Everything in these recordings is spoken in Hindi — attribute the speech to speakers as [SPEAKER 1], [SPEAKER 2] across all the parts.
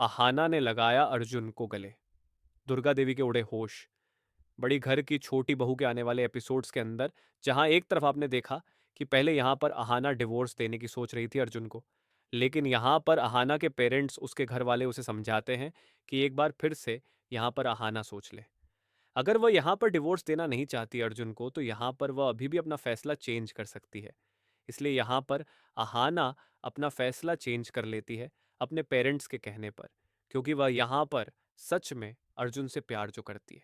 [SPEAKER 1] आहाना ने लगाया अर्जुन को गले। दुर्गा देवी के उड़े होश। बड़ी घर की छोटी बहू के आने वाले एपिसोड्स के अंदर, जहां एक तरफ आपने देखा कि पहले यहां पर आहाना डिवोर्स देने की सोच रही थी अर्जुन को, लेकिन यहां पर आहाना के पेरेंट्स, उसके घर वाले उसे समझाते हैं कि एक बार फिर से यहां पर आहाना सोच ले। अगर वह यहां पर डिवोर्स देना नहीं चाहती अर्जुन को, तो यहां पर वह अभी भी अपना फैसला चेंज कर सकती है। इसलिए यहां पर आहाना अपना फैसला चेंज कर लेती है अपने पेरेंट्स के कहने पर, क्योंकि वह यहां पर सच में अर्जुन से प्यार जो करती है।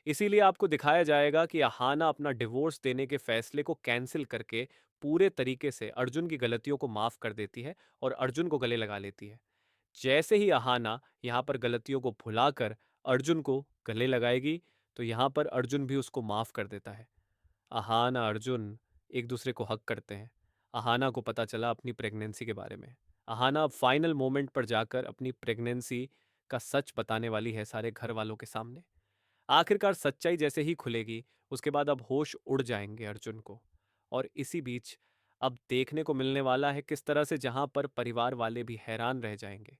[SPEAKER 1] इसीलिए आपको दिखाया जाएगा कि आहाना अपना डिवोर्स देने के फैसले को कैंसिल करके पूरे तरीके से अर्जुन की गलतियों को माफ कर देती है और अर्जुन को गले लगा लेती है। जैसे ही आहाना यहाँ पर गलतियों को भुलाकर अर्जुन को गले लगाएगी, तो यहाँ पर अर्जुन भी उसको माफ कर देता है। आहाना अर्जुन एक दूसरे को हक करते हैं। आहाना को पता चला अपनी प्रेगनेंसी के बारे में। आहाना अब फाइनल मोमेंट पर जाकर अपनी प्रेगनेंसी का सच बताने वाली है सारे घर वालों के सामने। आखिरकार सच्चाई जैसे ही खुलेगी, उसके बाद अब होश उड़ जाएंगे अर्जुन को। और इसी बीच अब देखने को मिलने वाला है किस तरह से जहां पर परिवार वाले भी हैरान रह जाएंगे।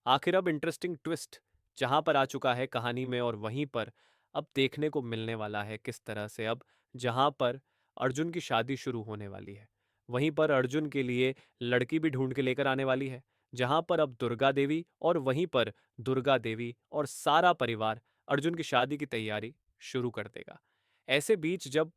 [SPEAKER 1] आखिर अब इंटरेस्टिंग ट्विस्ट जहां पर आ चुका है कहानी में, और वहीं पर अब देखने को मिलने वाला है किस तरह से अब जहां पर अर्जुन की शादी शुरू होने वाली है, वहीं पर अर्जुन के लिए लड़की भी ढूंढ के लेकर आने वाली है। जहां पर अब दुर्गा देवी, और वहीं पर दुर्गा देवी और सारा परिवार अर्जुन की शादी की तैयारी शुरू कर देगा। ऐसे बीच जब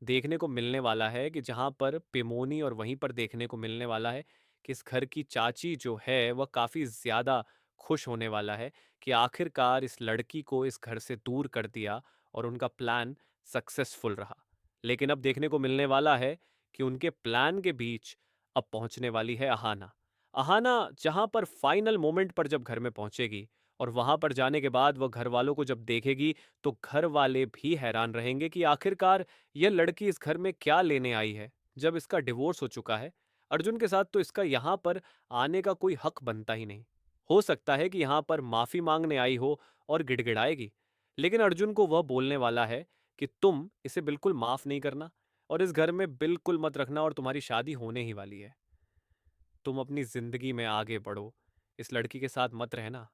[SPEAKER 1] देखने को मिलने वाला है कि जहां पर पिमोनी, और वहीं पर देखने को मिलने वाला है कि इस घर की चाची जो है वह काफ़ी ज़्यादा खुश होने वाला है कि आखिरकार इस लड़की को इस घर से दूर कर दिया और उनका प्लान सक्सेसफुल रहा। लेकिन अब देखने को मिलने वाला है कि उनके प्लान के बीच अब पहुंचने वाली है आहाना। आहाना जहां पर फाइनल मोमेंट पर जब घर में पहुंचेगी, और वहां पर जाने के बाद वह घर वालों को जब देखेगी, तो घर वाले भी हैरान रहेंगे कि आखिरकार यह लड़की इस घर में क्या लेने आई है, जब इसका डिवोर्स हो चुका है। अर्जुन के साथ तो इसका यहाँ पर आने का कोई हक बनता ही नहीं। हो सकता है कि यहाँ पर माफी मांगने आई हो और गिड़गिड़ाएगी, लेकिन अर्जुन को वह बोलने वाला है कि तुम इसे बिल्कुल माफ नहीं करना और इस घर में बिल्कुल मत रखना, और तुम्हारी शादी होने ही वाली है। तुम अपनी जिंदगी में आगे बढ़ो, इस लड़की के साथ मत रहना।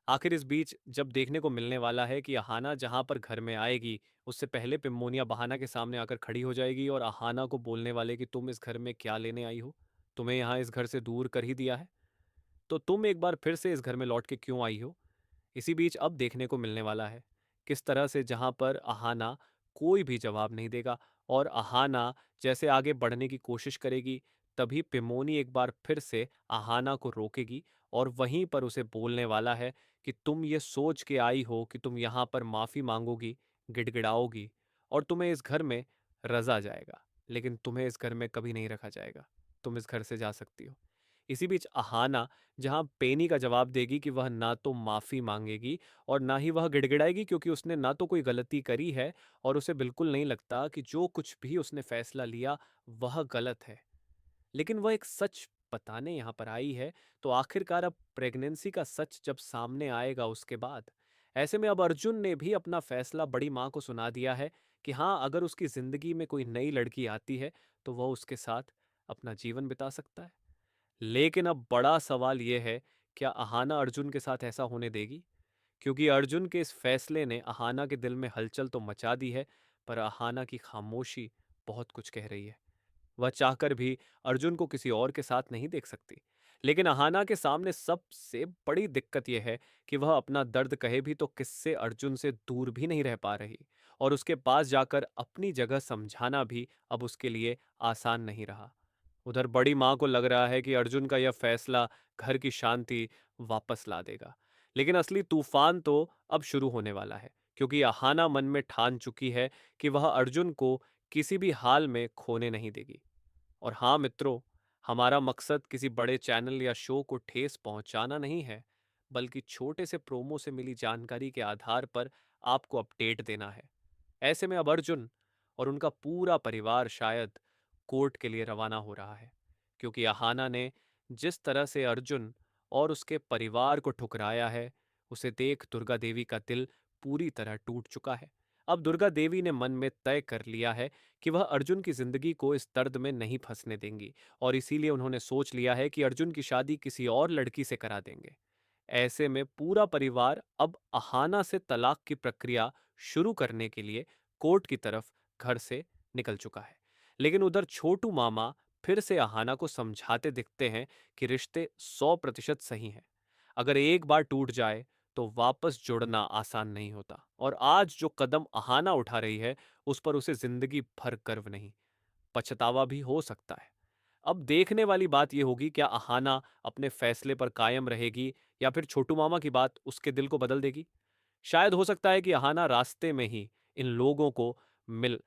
[SPEAKER 1] आखिर इस बीच जब देखने को मिलने वाला है कि आहाना जहां पर घर में आएगी, उससे पहले पिमोनिया बहाना के सामने आकर खड़ी हो जाएगी और आहाना को बोलने वाले कि तुम इस घर में क्या लेने आई हो, तुम्हें यहाँ इस घर से दूर कर ही दिया है, तो तुम एक बार फिर से इस घर में लौट के क्यों आई हो। इसी बीच अब देखने को मिलने वाला है किस तरह से जहां पर आहाना कोई भी जवाब नहीं देगा, और आहाना जैसे आगे बढ़ने की कोशिश करेगी, तभी पिमोनी एक बार फिर से आहाना को रोकेगी और वहीं पर उसे बोलने वाला है कि तुम ये सोच के आई हो कि तुम यहाँ पर माफ़ी मांगोगी, गिड़गिड़ाओगी और तुम्हें इस घर में रजा जाएगा, लेकिन तुम्हें इस घर में कभी नहीं रखा जाएगा। तुम इस घर से जा सकती हो। इसी बीच आहाना जहां पेनी का जवाब देगी कि वह ना तो माफ़ी मांगेगी और ना ही वह गिड़गिड़ाएगी, क्योंकि उसने ना तो कोई गलती करी है और उसे बिल्कुल नहीं लगता कि जो कुछ भी उसने फैसला लिया वह गलत है। लेकिन वह एक सच बताने यहाँ पर आई है, तो आखिरकार अब प्रेगनेंसी का सच जब सामने आएगा उसके बाद, ऐसे में अब अर्जुन ने भी अपना फैसला बड़ी माँ को सुना दिया है कि हाँ, अगर उसकी ज़िंदगी में कोई नई लड़की आती है तो वह उसके साथ अपना जीवन बिता सकता है। लेकिन अब बड़ा सवाल यह है, क्या अहाना अर्जुन के साथ ऐसा होने देगी? क्योंकि अर्जुन के इस फैसले ने अहाना के दिल में हलचल तो मचा दी है, पर अहाना की खामोशी बहुत कुछ कह रही है। वह चाहकर भी अर्जुन को किसी और के साथ नहीं देख सकती। लेकिन अहाना के सामने सबसे बड़ी दिक्कत यह है कि वह अपना दर्द कहे भी तो किससे अर्जुन से दूर भी नहीं रह पा रही, और उसके पास जाकर अपनी जगह समझाना भी अब उसके लिए आसान नहीं रहा। उधर बड़ी माँ को लग रहा है कि अर्जुन का यह फैसला घर की शांति वापस ला देगा, लेकिन असली तूफान तो अब शुरू होने वाला है, क्योंकि अहाना मन में ठान चुकी है कि वह अर्जुन को किसी भी हाल में खोने नहीं देगी। और हाँ मित्रों, हमारा मकसद किसी बड़े चैनल या शो को ठेस पहुंचाना नहीं है, बल्कि छोटे से प्रोमो से मिली जानकारी के आधार पर आपको अपडेट देना है। ऐसे में अब अर्जुन और उनका पूरा परिवार शायद कोर्ट के लिए रवाना हो रहा है, क्योंकि अहाना ने जिस तरह से अर्जुन और उसके परिवार को ठुकराया है, उसे देख दुर्गा देवी का दिल पूरी तरह टूट चुका है। अब दुर्गा देवी ने मन में तय कर लिया है कि वह अर्जुन की जिंदगी को इस दर्द में नहीं फंसने देंगी, और इसीलिए उन्होंने सोच लिया है कि अर्जुन की शादी किसी और लड़की से करा देंगे। ऐसे में पूरा परिवार अब अहाना से तलाक की प्रक्रिया शुरू करने के लिए कोर्ट की तरफ घर से निकल चुका है। लेकिन उधर छोटू मामा फिर से अहाना को समझाते दिखते हैं कि रिश्ते 100% सही हैं। अगर एक बार टूट जाए तो वापस जुड़ना आसान नहीं होता, और आज जो कदम अहाना उठा रही है उस पर उसे जिंदगी भर गर्व नहीं, पछतावा भी हो सकता है। अब देखने वाली बात यह होगी, क्या अहाना अपने फैसले पर कायम रहेगी या फिर छोटू मामा की बात उसके दिल को बदल देगी। शायद हो सकता है कि अहाना रास्ते में ही इन लोगों को मिल